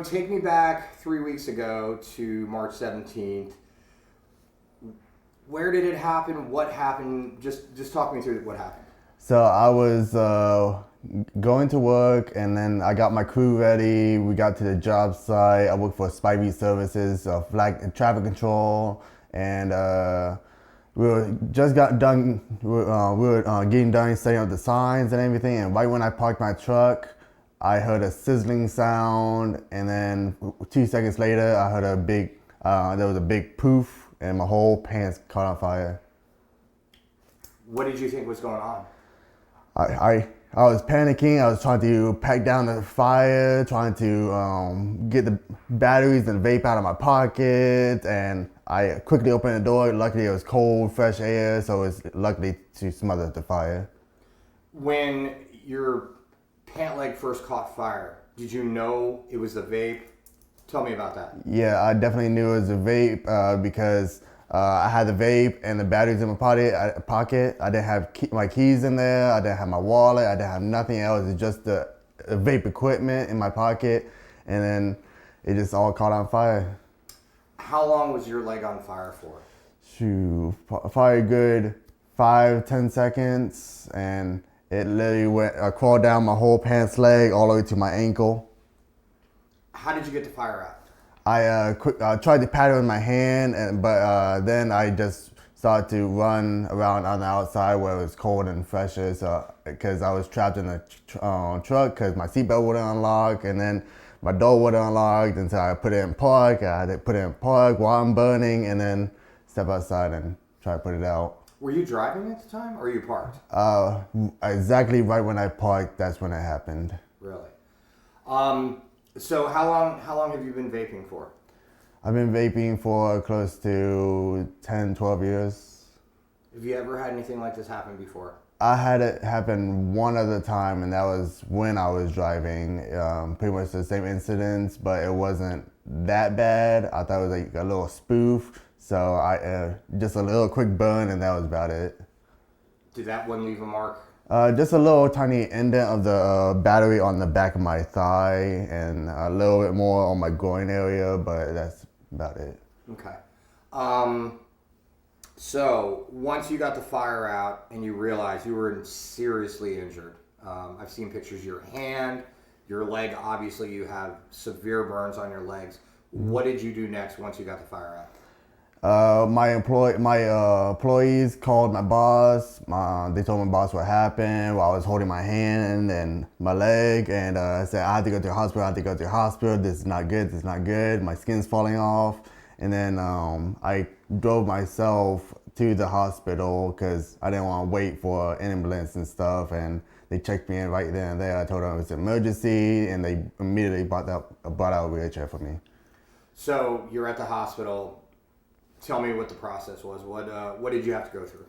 Take me back 3 weeks ago to March 17th. Where did it happen? What happened? Just talk me through what happened. So I was going to work, and then I got my crew ready. We got to the job site. I worked for Spivey Services, flag traffic control, and we were just got done. We were getting done setting up the signs and everything. And right when I parked my truck, I heard a sizzling sound, and then 2 seconds later, I heard there was a big poof, and my whole pants caught on fire. What did you think was going on? I was panicking. I was trying to pack down the fire, trying to get the batteries and vape out of my pocket, and I quickly opened the door. Luckily, it was cold, fresh air, so it was luckily to smother the fire. When your pant leg first caught fire, did you know it was the vape? Tell me about that. Yeah, I definitely knew it was a vape because I had the vape and the batteries in my pocket. I didn't have my keys in there. I didn't have my wallet. I didn't have nothing else. It's just the vape equipment in my pocket, and then it just all caught on fire. How long was your leg on fire for? Shoot, probably a good 5-10 seconds, and it literally crawled down my whole pants leg all the way to my ankle. How did you get the fire out? I tried to pat it with my hand, but then I just started to run around on the outside where it was cold and fresher. So because I was trapped in the truck because my seatbelt wouldn't unlock, and then my door wouldn't unlock, and so I put it in park. I had to put it in park while I'm burning, and then step outside and try to put it out. Were you driving at the time, or were you parked? Exactly right when I parked, that's when it happened. Really? So how long have you been vaping for? I've been vaping for close to 10, 12 years. Have you ever had anything like this happen before? I had it happen one other time, and that was when I was driving. Pretty much the same incidents, but it wasn't that bad. I thought it was like a little spoof, so I just a little quick burn, and that was about it. Did that one leave a mark? Just a little tiny indent of the battery on the back of my thigh, and a little bit more on my groin area, but that's about it. Okay. So once you got the fire out and you realized you were seriously injured, I've seen pictures of your hand, your leg. Obviously, you have severe burns on your legs. What did you do next once you got the fire out? My employees called my boss. They told my boss what happened while I was holding my hand and my leg, and I said I had to go to the hospital. I had to go to the hospital. This is not good. This is not good. My skin's falling off, and then I drove myself to the hospital because I didn't want to wait for an ambulance and stuff. And they checked me in right then and there. I told them it was an emergency, and they immediately brought out a wheelchair for me. So you're at the hospital. Tell me what the process was. What did you have to go through?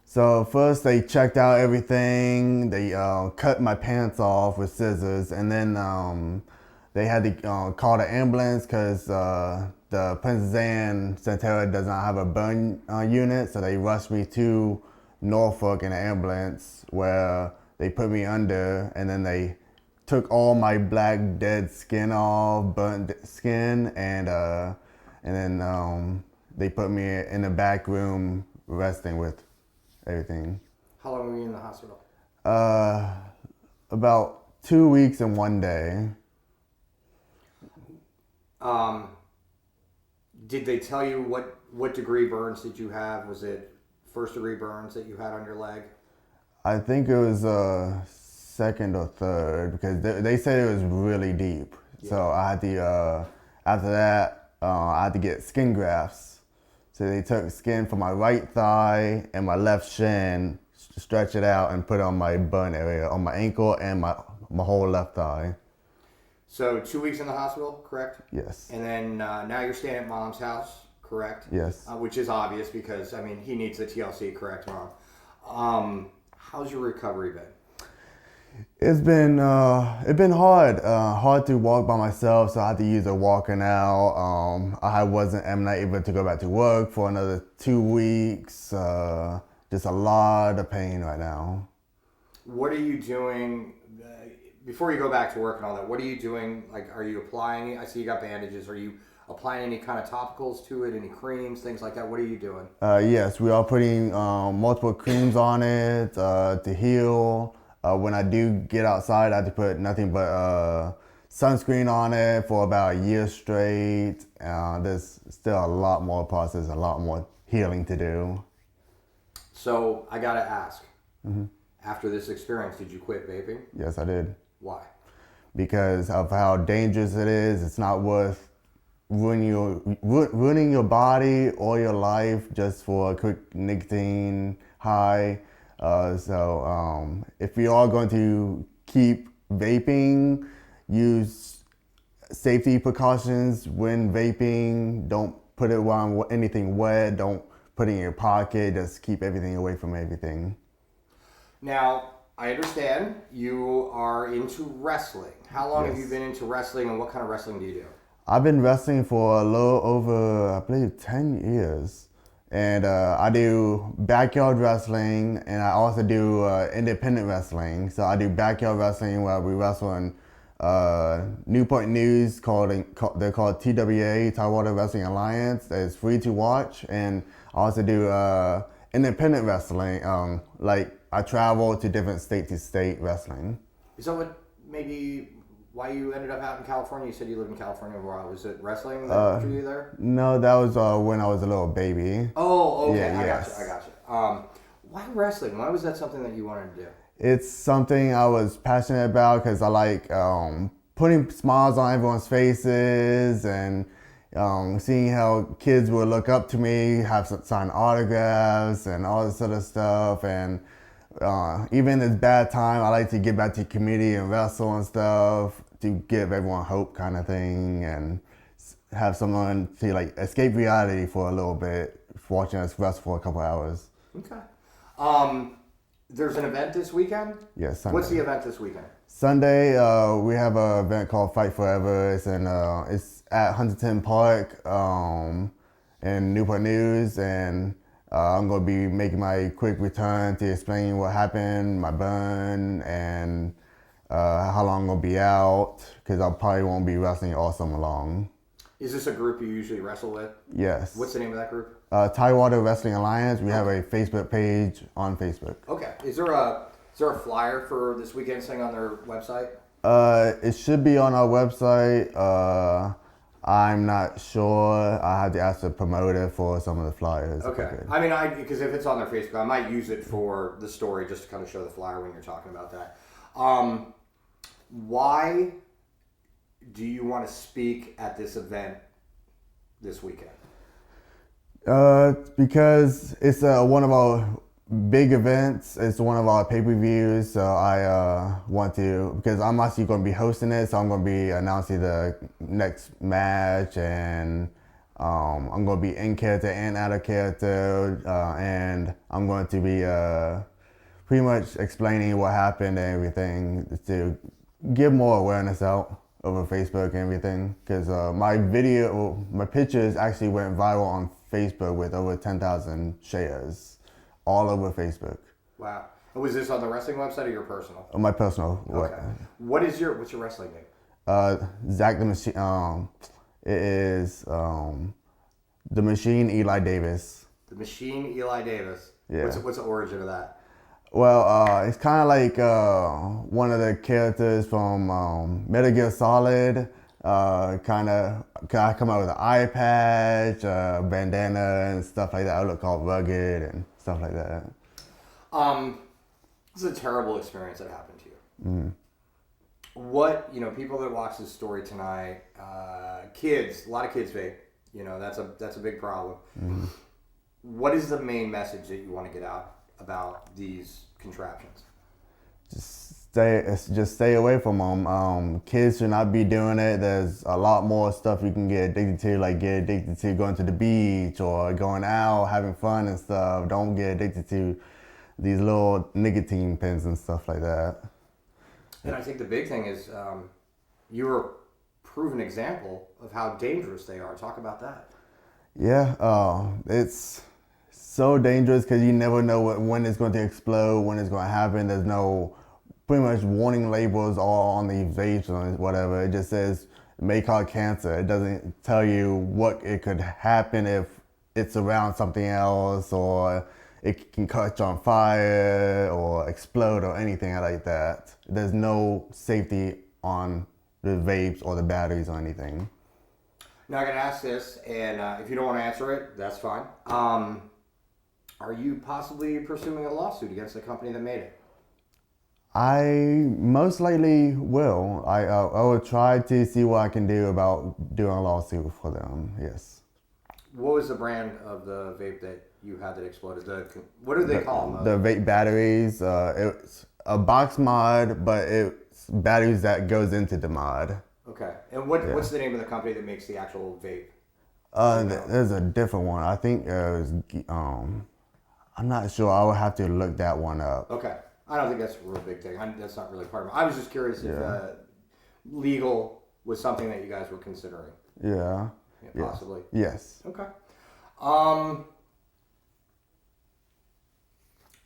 So first they checked out everything. They cut my pants off with scissors, and then they had to call the ambulance because the Princess Anne Santerra does not have a burn unit. So they rushed me to Norfolk in an ambulance where they put me under, and then they took all my black dead skin off, burnt skin, and then they put me in the back room resting with everything. How long were you in the hospital? About 2 weeks and 1 day. Did they tell you what degree burns did you have? Was it first degree burns that you had on your leg? I think it was second or third because they said it was really deep. Yeah. So I had to, after that, I had to get skin grafts. So they took skin from my right thigh and my left shin, stretch it out, and put it on my burn area, on my ankle and my whole left thigh. So 2 weeks in the hospital, correct? Yes. And then now you're staying at Mom's house, correct? Yes. Which is obvious because, I mean, he needs the TLC, correct, Mom? How's your recovery been? It's been hard to walk by myself, so I had to use a walker now. I'm not able to go back to work for another 2 weeks. Just a lot of pain right now. What are you doing before you go back to work and all that, what are you doing? Like, are you applying? I see you got bandages. Are you applying any kind of topicals to it? Any creams, things like that? What are you doing? Yes, we are putting multiple creams on it to heal. When I do get outside, I have to put nothing but sunscreen on it for about a year straight. There's still a lot more process, a lot more healing to do. So I gotta ask. After this experience, did you quit vaping? Yes, I did. Why? Because of how dangerous it is. It's not worth ruining your body or your life just for a quick nicotine high. If you are going to keep vaping, use safety precautions when vaping. Don't put it on anything wet. Don't put it in your pocket. Just keep everything away from everything. Now, I understand you are into wrestling. How long have you been into wrestling, and what kind of wrestling do you do? I've been wrestling for a little over, I believe, 10 years. And I do backyard wrestling, and I also do independent wrestling. So I do backyard wrestling where we wrestle in Newport News, they're called TWA, Tidewater Wrestling Alliance. It's free to watch. And I also do independent wrestling, like I travel to different state to state wrestling. Is that why you ended up out in California? You said you lived in California for a while. Was it wrestling that drew you there? No, that was when I was a little baby. Oh, okay. Yeah, I yes. got you. Why wrestling? Why was that something that you wanted to do? It's something I was passionate about because I like putting smiles on everyone's faces and seeing how kids would look up to me, have sign autographs and all this other stuff. And even in this bad time, I like to get back to the community and wrestle and stuff to give everyone hope kind of thing and have someone to like escape reality for a little bit, watching us wrestle for a couple hours. Okay. There's an event this weekend? Yes, Sunday. What's the event this weekend? Sunday, we have an event called Fight Forever. It's at Huntington Park in Newport News, and I'm going to be making my quick return to explain what happened, my burn, and how long I'm going to be out, because I probably won't be wrestling all summer long. Is this a group you usually wrestle with? Yes. What's the name of that group? Tidewater Wrestling Alliance. We have a Facebook page on Facebook. Okay. Is there a flyer for this weekend's thing on their website? It should be on our website. I'm not sure. I had to ask the promoter for some of the flyers. Okay. I mean, because if it's on their Facebook, I might use it for the story just to kind of show the flyer when you're talking about that. Why do you want to speak at this event this weekend? Because it's one of our big events. It's one of our pay-per-views, so I want to, because I'm actually going to be hosting it, so I'm going to be announcing the next match, and I'm going to be in character and out of character, and I'm going to be pretty much explaining what happened and everything to give more awareness out over Facebook and everything, because my pictures actually went viral on Facebook with over 10,000 shares all over Facebook. Wow. And was this on the wrestling website or your personal? My personal. Okay. What's your wrestling name? Zach the Machine. It is the Machine Eli Davis. The Machine Eli Davis. Yeah. What's the origin of that? Well, it's kind of like one of the characters from Metal Gear Solid. I come out with an eye patch, bandana, and stuff like that. I look all rugged and stuff like that. This is a terrible experience that happened to you. What, people that watch this story tonight, kids, a lot of kids vape. That's a big problem. What is the main message that you want to get out about these contraptions? Just stay away from them. Kids should not be doing it. There's a lot more stuff you can get addicted to, like get addicted to going to the beach or going out, having fun and stuff. Don't get addicted to these little nicotine pens and stuff like that. And I think the big thing is you're a proven example of how dangerous they are. Talk about that. Yeah, it's so dangerous because you never know when it's going to explode, when it's going to happen. There's no pretty much warning labels all on the vapes or whatever. It just says it may cause cancer. It doesn't tell you what it could happen if it's around something else, or it can catch on fire or explode or anything like that. There's no safety on the vapes or the batteries or anything. Now I gotta ask this, and if you don't want to answer it, that's fine. Are you possibly pursuing a lawsuit against the company that made it? I most likely will. I will try to see what I can do about doing a lawsuit for them. Yes. What was the brand of the vape that you had that exploded? What do they call them? The vape batteries. It's a box mod, but it's batteries that goes into the mod. Okay. And what's the name of the company that makes the actual vape? There's a different one. I think it was. I'm not sure. I would have to look that one up. Okay. I don't think that's a real big thing. That's not really part of it. I was just curious if legal was something that you guys were considering. Yeah. Possibly. Yes. Okay.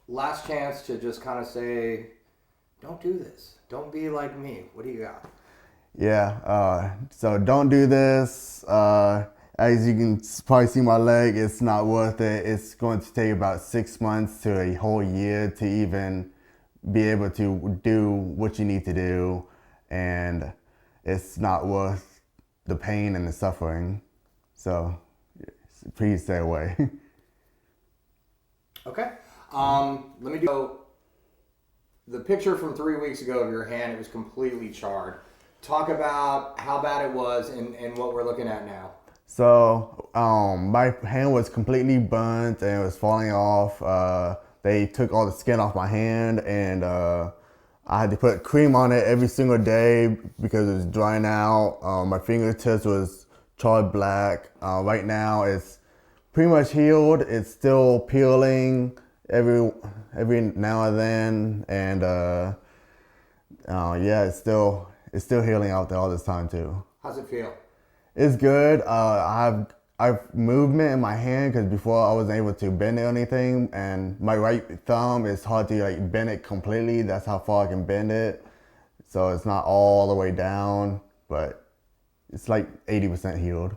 Last chance to just kind of say, don't do this. Don't be like me. What do you got? Yeah. So don't do this. As you can probably see my leg, it's not worth it. It's going to take about 6 months to a whole year to even be able to do what you need to do. And it's not worth the pain and the suffering. So please stay away. Okay. Let me do the picture from 3 weeks ago of your hand. It was completely charred. Talk about how bad it was and what we're looking at now. So my hand was completely burnt and it was falling off. They took all the skin off my hand, and I had to put cream on it every single day because it was drying out. My fingertips was charred black. Right now it's pretty much healed. It's still peeling every now and then, and yeah, it's still healing out there all this time too. How's it feel? It's good. I've movement in my hand because before I wasn't able to bend it or anything, and my right thumb is hard to like bend it completely. That's how far I can bend it. So it's not all the way down, but it's like 80% healed.